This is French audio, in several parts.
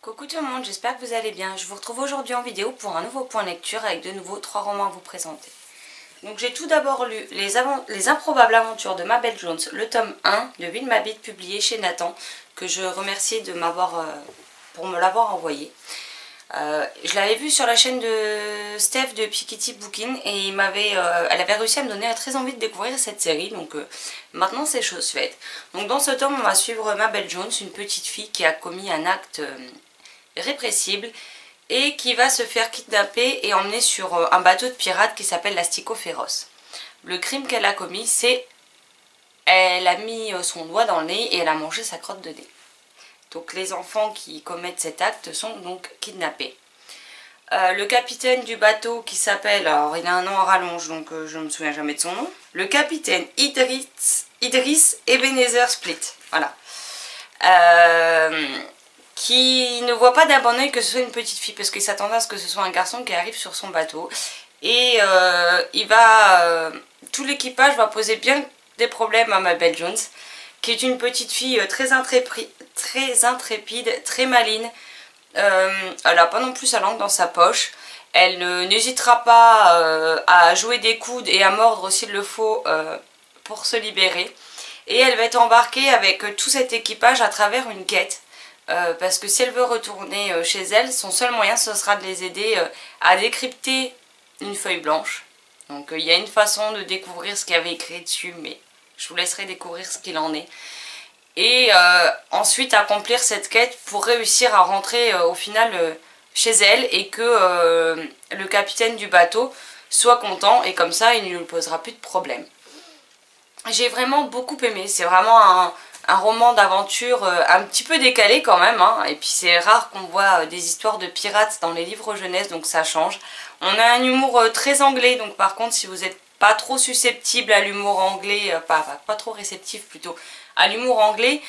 Coucou tout le monde, j'espère que vous allez bien. Je vous retrouve aujourd'hui en vidéo pour un nouveau point lecture avec de nouveau 3 romans à vous présenter. Donc j'ai tout d'abord lu les Improbables Aventures de Mabel Jones, le tome 1 de Will Mabit publié chez Nathan, que je remercie de pour me l'avoir envoyé. Je l'avais vu sur la chaîne de Steph de Piketty Booking et elle avait réussi à me donner très envie de découvrir cette série, donc maintenant c'est chose faite. Donc dans ce tome on va suivre Mabel Jones, une petite fille qui a commis un acte répressible et qui va se faire kidnapper et emmener sur un bateau de pirates qui s'appelle l'Asticot Féroce. Le crime qu'elle a commis, c'est elle a mis son doigt dans le nez et elle a mangé sa crotte de nez. Donc les enfants qui commettent cet acte sont donc kidnappés. Le capitaine du bateau qui s'appelle, alors il a un nom à rallonge donc je ne me souviens jamais de son nom, le capitaine Idriss Ebenezer Split, voilà. Qui ne voit pas d'un bon oeil que ce soit une petite fille parce qu'il s'attendait à ce que ce soit un garçon qui arrive sur son bateau. Et tout l'équipage va poser bien des problèmes à Mabel Jones, qui est une petite fille très intrépide, très maligne. Elle n'a pas non plus sa langue dans sa poche. Elle n'hésitera pas à jouer des coudes et à mordre s'il le faut pour se libérer. Et elle va être embarquée avec tout cet équipage à travers une quête. Parce que si elle veut retourner chez elle, son seul moyen ce sera de les aider à décrypter une feuille blanche. Donc il y a une façon de découvrir ce qu'il y avait écrit dessus, mais je vous laisserai découvrir ce qu'il en est. Et ensuite accomplir cette quête pour réussir à rentrer au final chez elle et que le capitaine du bateau soit content et comme ça il ne lui posera plus de problème. J'ai vraiment beaucoup aimé, c'est vraiment un roman d'aventure un petit peu décalé quand même, hein. Et puis c'est rare qu'on voit des histoires de pirates dans les livres jeunesse, donc ça change. On a un humour très anglais, donc par contre si vous n'êtes pas trop susceptible à l'humour anglais, pas trop réceptif plutôt, à l'humour anglais,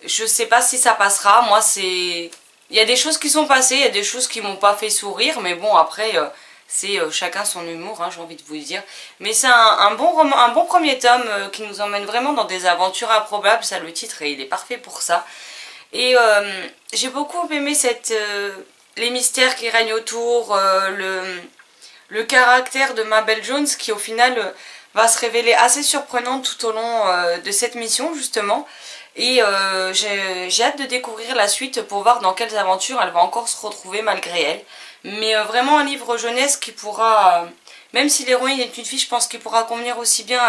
je sais pas si ça passera. Moi c'est... Il y a des choses qui sont passées, il y a des choses qui m'ont pas fait sourire, mais bon après... c'est chacun son humour, hein, j'ai envie de vous dire. Mais c'est un bon roman, un bon premier tome qui nous emmène vraiment dans des aventures improbables. Ça, le titre, et il est parfait pour ça. Et j'ai beaucoup aimé les mystères qui règnent autour, le caractère de Mabel Jones qui au final va se révéler assez surprenante tout au long de cette mission justement. Et j'ai hâte de découvrir la suite pour voir dans quelles aventures elle va encore se retrouver malgré elle. Mais vraiment un livre jeunesse qui pourra, même si l'héroïne est une fille, je pense qu'il pourra convenir aussi bien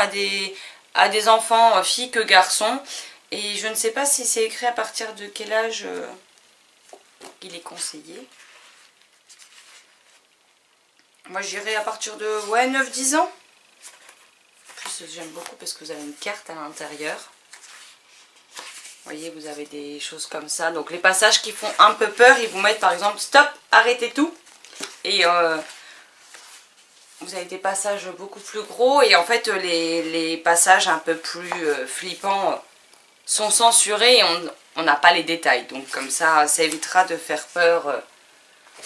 à des enfants, filles que garçons. Et je ne sais pas si c'est écrit à partir de quel âge il est conseillé. Moi j'irai à partir de 9-10 ans. En plus j'aime beaucoup parce que vous avez une carte à l'intérieur. Vous voyez, vous avez des choses comme ça. Donc les passages qui font un peu peur, ils vous mettent par exemple stop, arrêtez tout. Et vous avez des passages beaucoup plus gros. Et en fait les passages un peu plus flippants sont censurés et on n'a pas les détails. Donc comme ça évitera de faire peur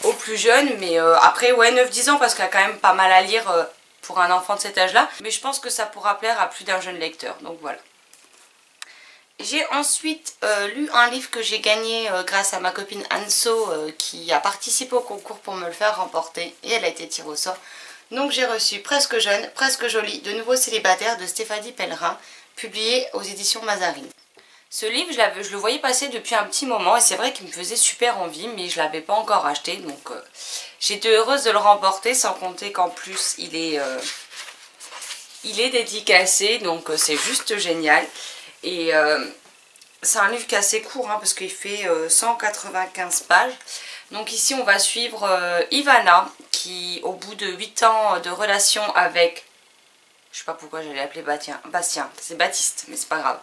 aux plus jeunes. Mais après ouais 9-10 ans parce qu'il y a quand même pas mal à lire pour un enfant de cet âge là. Mais je pense que ça pourra plaire à plus d'un jeune lecteur. Donc voilà. J'ai ensuite lu un livre que j'ai gagné grâce à ma copine Anso qui a participé au concours pour me le faire remporter et elle a été tirée au sort. Donc j'ai reçu Presque jeune, presque jolie, de nouveau célibataire de Stéphanie Pellerin, publié aux éditions Mazarine. Ce livre, je le voyais passer depuis un petit moment et c'est vrai qu'il me faisait super envie mais je ne l'avais pas encore acheté. Donc j'étais heureuse de le remporter sans compter qu'en plus il est dédicacé donc c'est juste génial. Et c'est un livre qui est assez court hein, parce qu'il fait 195 pages. Donc ici on va suivre Ivana qui au bout de 8 ans de relation avec... Je sais pas pourquoi j'allais l'appeler Bastien, c'est Baptiste mais c'est pas grave.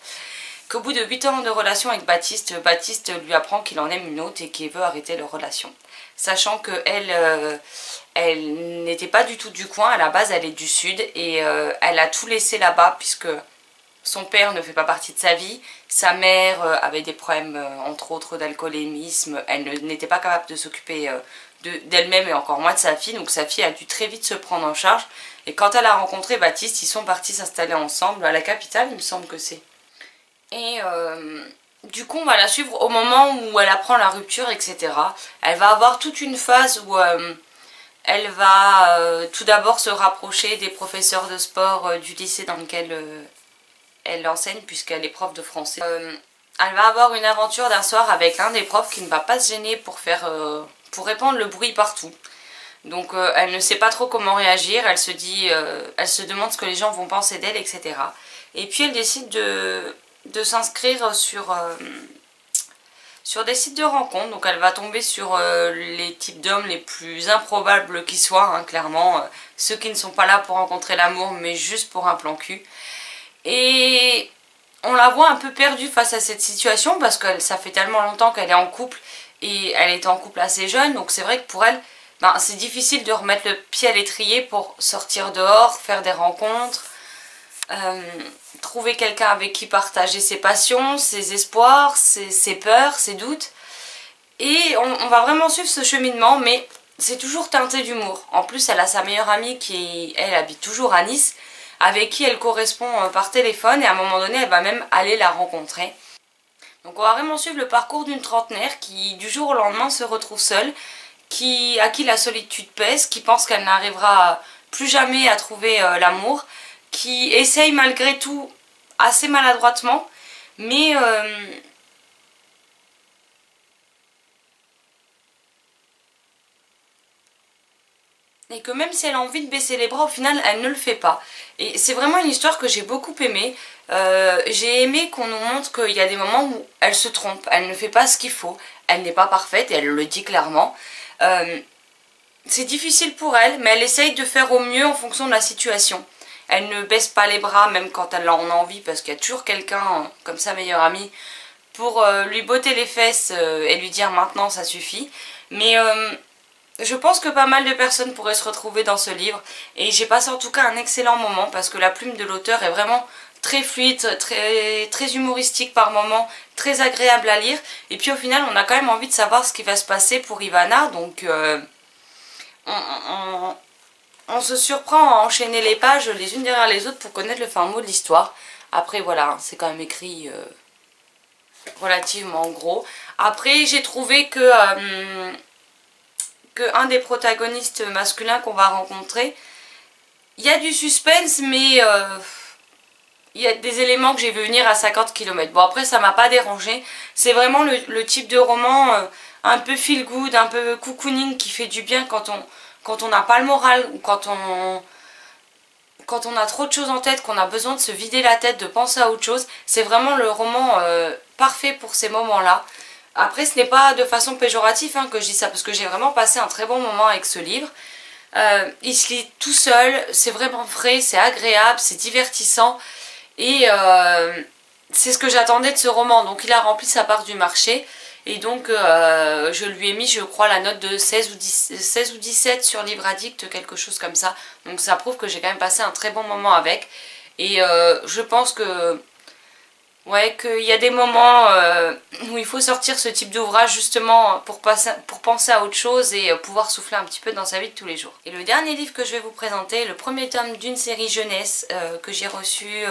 Qu'au bout de 8 ans de relation avec Baptiste, Baptiste lui apprend qu'il en aime une autre et qu'il veut arrêter leur relation. Sachant qu'elle elle n'était pas du tout du coin, à la base elle est du sud et elle a tout laissé là-bas puisque... Son père ne fait pas partie de sa vie, sa mère avait des problèmes entre autres d'alcoolémisme, elle n'était pas capable de s'occuper d'elle-même et encore moins de sa fille, donc sa fille a dû très vite se prendre en charge. Et quand elle a rencontré Baptiste, ils sont partis s'installer ensemble à la capitale, il me semble que c'est. Et Du coup, on va la suivre au moment où elle apprend la rupture, etc. Elle va avoir toute une phase où elle va tout d'abord se rapprocher des professeurs de sport du lycée dans lequel elle enseigne, puisqu'elle est prof de français. Elle va avoir une aventure d'un soir avec un des profs qui ne va pas se gêner pour répandre le bruit partout. Donc elle ne sait pas trop comment réagir, elle se dit, elle se demande ce que les gens vont penser d'elle, etc. Et puis elle décide de s'inscrire sur des sites de rencontres. Donc elle va tomber sur les types d'hommes les plus improbables qui soient, hein, clairement. Ceux qui ne sont pas là pour rencontrer l'amour, mais juste pour un plan cul. Et on la voit un peu perdue face à cette situation parce que ça fait tellement longtemps qu'elle est en couple et elle était en couple assez jeune. Donc c'est vrai que pour elle, ben, c'est difficile de remettre le pied à l'étrier pour sortir dehors, faire des rencontres, trouver quelqu'un avec qui partager ses passions, ses espoirs, ses peurs, ses doutes. Et on va vraiment suivre ce cheminement, mais c'est toujours teinté d'humour. En plus, elle a sa meilleure amie qui, elle, habite toujours à Nice, avec qui elle correspond par téléphone, et à un moment donné, elle va même aller la rencontrer. Donc on va vraiment suivre le parcours d'une trentenaire qui, du jour au lendemain, se retrouve seule, à qui la solitude pèse, qui pense qu'elle n'arrivera plus jamais à trouver l'amour, qui essaye malgré tout assez maladroitement, mais et que même si elle a envie de baisser les bras, au final elle ne le fait pas. Et c'est vraiment une histoire que j'ai beaucoup aimée. J'ai aimé qu'on nous montre qu'il y a des moments où elle se trompe, elle ne fait pas ce qu'il faut, elle n'est pas parfaite et elle le dit clairement. C'est difficile pour elle, mais elle essaye de faire au mieux en fonction de la situation. Elle ne baisse pas les bras même quand elle en a envie, parce qu'il y a toujours quelqu'un comme sa meilleure amie pour lui botter les fesses et lui dire maintenant ça suffit. Mais je pense que pas mal de personnes pourraient se retrouver dans ce livre, et j'ai passé en tout cas un excellent moment parce que la plume de l'auteur est vraiment très fluide, très humoristique par moments, très agréable à lire, et puis au final on a quand même envie de savoir ce qui va se passer pour Ivana, donc on se surprend à enchaîner les pages les unes derrière les autres pour connaître le fin mot de l'histoire. Après voilà, c'est quand même écrit relativement gros. Après j'ai trouvé que un des protagonistes masculins qu'on va rencontrer, il y a du suspense, mais il y a des éléments que j'ai vu venir à 50 km. Bon après ça m'a pas dérangé, c'est vraiment le type de roman un peu feel good, un peu cocooning qui fait du bien quand on n'a pas le moral ou quand on a trop de choses en tête, qu'on a besoin de se vider la tête, de penser à autre chose. C'est vraiment le roman parfait pour ces moments-là. Après ce n'est pas de façon péjorative que je dis ça, parce que j'ai vraiment passé un très bon moment avec ce livre. Il se lit tout seul, c'est vraiment frais, c'est agréable, c'est divertissant. Et c'est ce que j'attendais de ce roman, donc il a rempli sa part du marché. Et donc je lui ai mis, je crois, la note de 16 ou 17 sur Livre Addict, quelque chose comme ça. Donc ça prouve que j'ai quand même passé un très bon moment avec. Et je pense que ouais, qu'il y a des moments où il faut sortir ce type d'ouvrage justement pour penser à autre chose et pouvoir souffler un petit peu dans sa vie de tous les jours. Et le dernier livre que je vais vous présenter, le premier tome d'une série jeunesse que j'ai reçu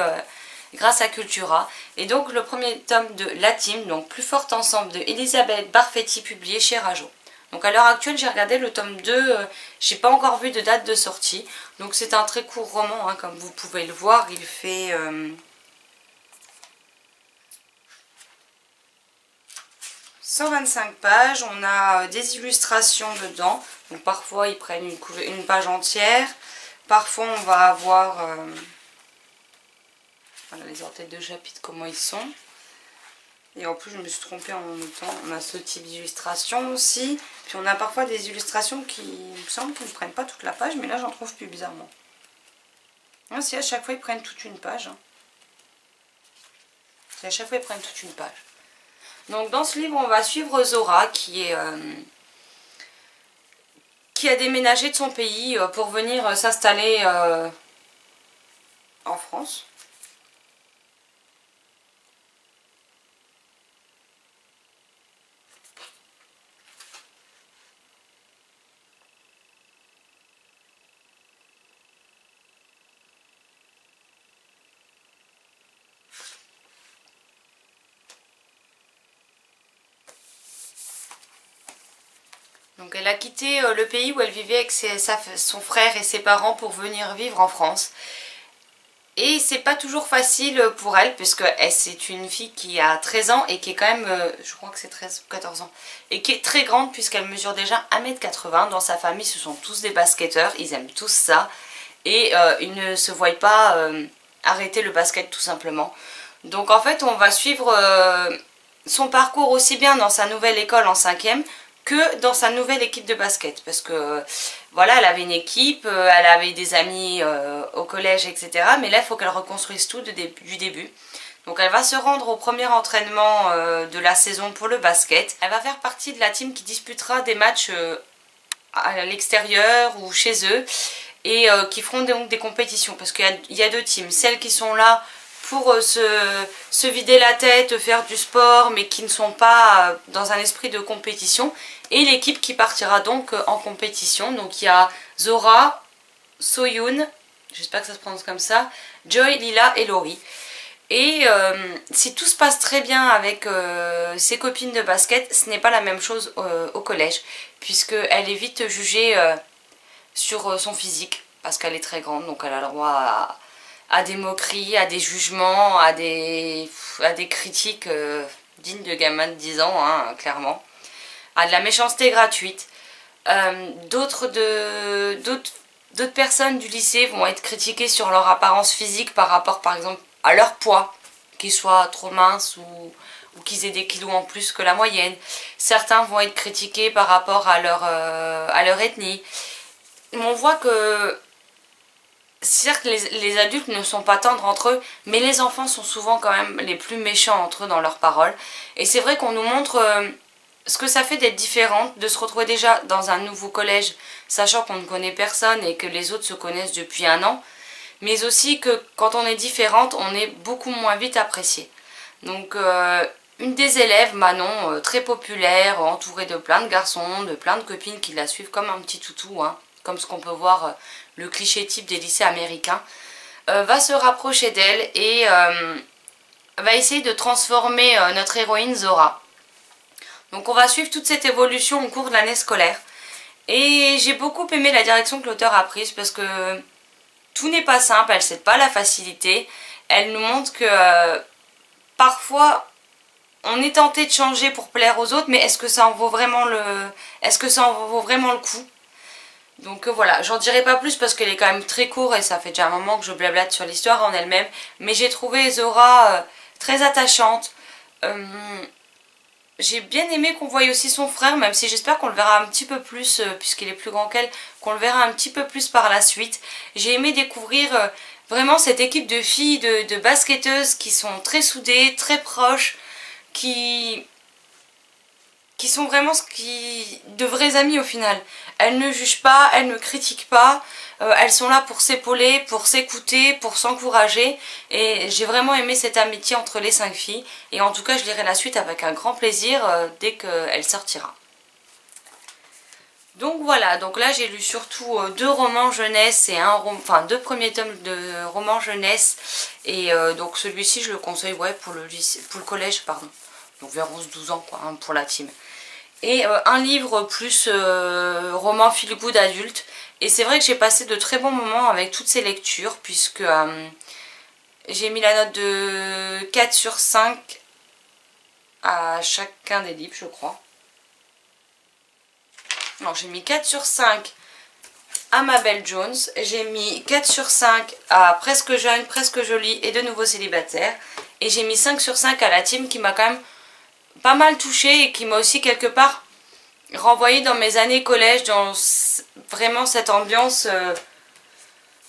grâce à Cultura. Et donc le premier tome de La Team, donc Plus forte ensemble, de Elisabeth Barfetti, publié chez Rajo. Donc à l'heure actuelle j'ai regardé le tome 2, j'ai pas encore vu de date de sortie. Donc c'est un très court roman, comme vous pouvez le voir, il fait 125 pages, on a des illustrations dedans, donc parfois ils prennent une page entière, parfois on va avoir voilà, les en-têtes de chapitre comment ils sont, et en plus je me suis trompée en notant, on a ce type d'illustration aussi, puis on a parfois des illustrations qui il me semble qu'ils ne prennent pas toute la page, mais là j'en trouve plus bizarrement. Ah, si à chaque fois ils prennent toute une page, si à chaque fois ils prennent toute une page. Donc dans ce livre on va suivre Zora qui a déménagé de son pays pour venir s'installer en France. Donc elle a quitté le pays où elle vivait avec son frère et ses parents pour venir vivre en France. Et c'est pas toujours facile pour elle, puisque c'est une fille qui a 13 ans et qui est quand même, je crois que c'est 13 ou 14 ans, et qui est très grande puisqu'elle mesure déjà 1,80 m. Dans sa famille, ce sont tous des basketteurs, ils aiment tous ça. Et ils ne se voient pas arrêter le basket tout simplement. Donc en fait, on va suivre son parcours aussi bien dans sa nouvelle école en 5e que dans sa nouvelle équipe de basket, parce que voilà, elle avait une équipe, elle avait des amis au collège, etc. Mais là, il faut qu'elle reconstruise tout du début. Donc elle va se rendre au premier entraînement de la saison pour le basket. Elle va faire partie de la team qui disputera des matchs à l'extérieur ou chez eux, et qui feront donc des compétitions, parce qu'il y a deux teams, celles qui sont là pour se vider la tête, faire du sport, mais qui ne sont pas dans un esprit de compétition, et l'équipe qui partira donc en compétition. Donc il y a Zora, Soyoon, j'espère que ça se prononce comme ça, Joy, Lila et Laurie. Et si tout se passe très bien avec ses copines de basket, ce n'est pas la même chose au collège, puisqu'elle est vite jugée sur son physique, parce qu'elle est très grande, donc elle a le droit à des moqueries, à des jugements, à des critiques dignes de gamins de 10 ans, hein, clairement. À de la méchanceté gratuite. D'autres personnes du lycée vont être critiquées sur leur apparence physique par rapport par exemple à leur poids, qu'ils soient trop minces ou qu'ils aient des kilos en plus que la moyenne. Certains vont être critiqués par rapport à leur ethnie. On voit que certes les adultes ne sont pas tendres entre eux, mais les enfants sont souvent quand même les plus méchants entre eux dans leurs paroles. Et c'est vrai qu'on nous montre ce que ça fait d'être différente, de se retrouver déjà dans un nouveau collège, sachant qu'on ne connaît personne et que les autres se connaissent depuis 1 an, mais aussi que quand on est différente, on est beaucoup moins vite apprécié. Donc une des élèves, Manon, très populaire, entourée de plein de garçons, de plein de copines qui la suivent comme un petit toutou, hein, comme ce qu'on peut voir le cliché type des lycées américains, va se rapprocher d'elle et va essayer de transformer notre héroïne Zora. Donc on va suivre toute cette évolution au cours de l'année scolaire. Et j'ai beaucoup aimé la direction que l'auteur a prise, parce que tout n'est pas simple, elle ne cède pas la facilité. Elle nous montre que parfois on est tenté de changer pour plaire aux autres, mais est-ce que ça en vaut vraiment le coup? Donc voilà, j'en dirai pas plus parce qu'elle est quand même très courte et ça fait déjà un moment que je blablate sur l'histoire en elle-même. Mais j'ai trouvé Zora très attachante. J'ai bien aimé qu'on voie aussi son frère, même si j'espère qu'on le verra un petit peu plus, puisqu'il est plus grand qu'elle, qu'on le verra un petit peu plus par la suite. J'ai aimé découvrir vraiment cette équipe de filles, de basketteuses qui sont très soudées, très proches, qui sont vraiment de vraies amies au final. Elles ne jugent pas, elles ne critiquent pas, elles sont là pour s'épauler, pour s'écouter, pour s'encourager. Et j'ai vraiment aimé cette amitié entre les 5 filles. Et en tout cas, je lirai la suite avec un grand plaisir dès qu'elle sortira. Donc voilà, donc là j'ai lu surtout 2 romans jeunesse et 2 premiers tomes de romans jeunesse. Et donc celui-ci je le conseille, ouais, pour le collège, pardon. Donc vers 11-12 ans quoi, hein, pour la team. Et un livre plus roman feel good adulte. Et c'est vrai que j'ai passé de très bons moments avec toutes ces lectures, puisque j'ai mis la note de 4 sur 5 à chacun des livres, je crois. Non, j'ai mis 4 sur 5 à Mabel Jones, j'ai mis 4 sur 5 à Presque jeune, presque jolie et de nouveau célibataire, et j'ai mis 5 sur 5 à la team qui m'a quand même pas mal touchée et qui m'a aussi quelque part renvoyée dans mes années collège, dans vraiment cette ambiance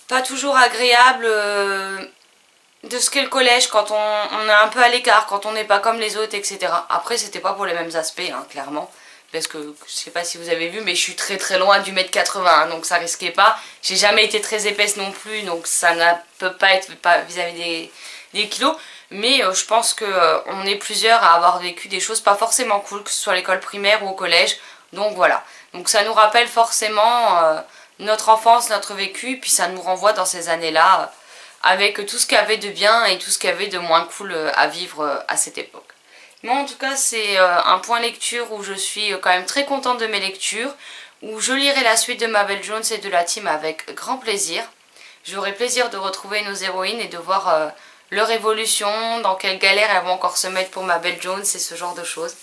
pas toujours agréable de ce qu'est le collège quand on est un peu à l'écart, quand on n'est pas comme les autres, etc. Après c'était pas pour les mêmes aspects, hein, clairement. Parce que je sais pas si vous avez vu, mais je suis très très loin du 1,80 m, hein, donc ça risquait pas. J'ai jamais été très épaisse non plus, donc ça ne peut pas être vis-à-vis des kilos. Mais je pense qu'on est plusieurs à avoir vécu des choses pas forcément cool, que ce soit à l'école primaire ou au collège. Donc voilà. Donc ça nous rappelle forcément notre enfance, notre vécu, puis ça nous renvoie dans ces années-là avec tout ce qu'il y avait de bien et tout ce qu'il y avait de moins cool à vivre à cette époque. Moi en tout cas c'est un point lecture où je suis quand même très contente de mes lectures, où je lirai la suite de Mabel Jones et de la team avec grand plaisir. J'aurai plaisir de retrouver nos héroïnes et de voir leur évolution, dans quelle galère elles vont encore se mettre pour Mabel Jones et ce genre de choses.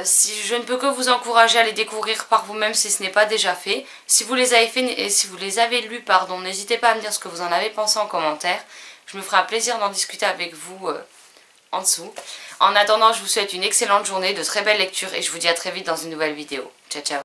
Si je ne peux que vous encourager à les découvrir par vous-même si ce n'est pas déjà fait. Si vous les avez fait et si vous les avez lus, pardon, n'hésitez pas à me dire ce que vous en avez pensé en commentaire. Je me ferai un plaisir d'en discuter avec vous en dessous. En attendant, je vous souhaite une excellente journée, de très belles lectures et je vous dis à très vite dans une nouvelle vidéo. Ciao ciao.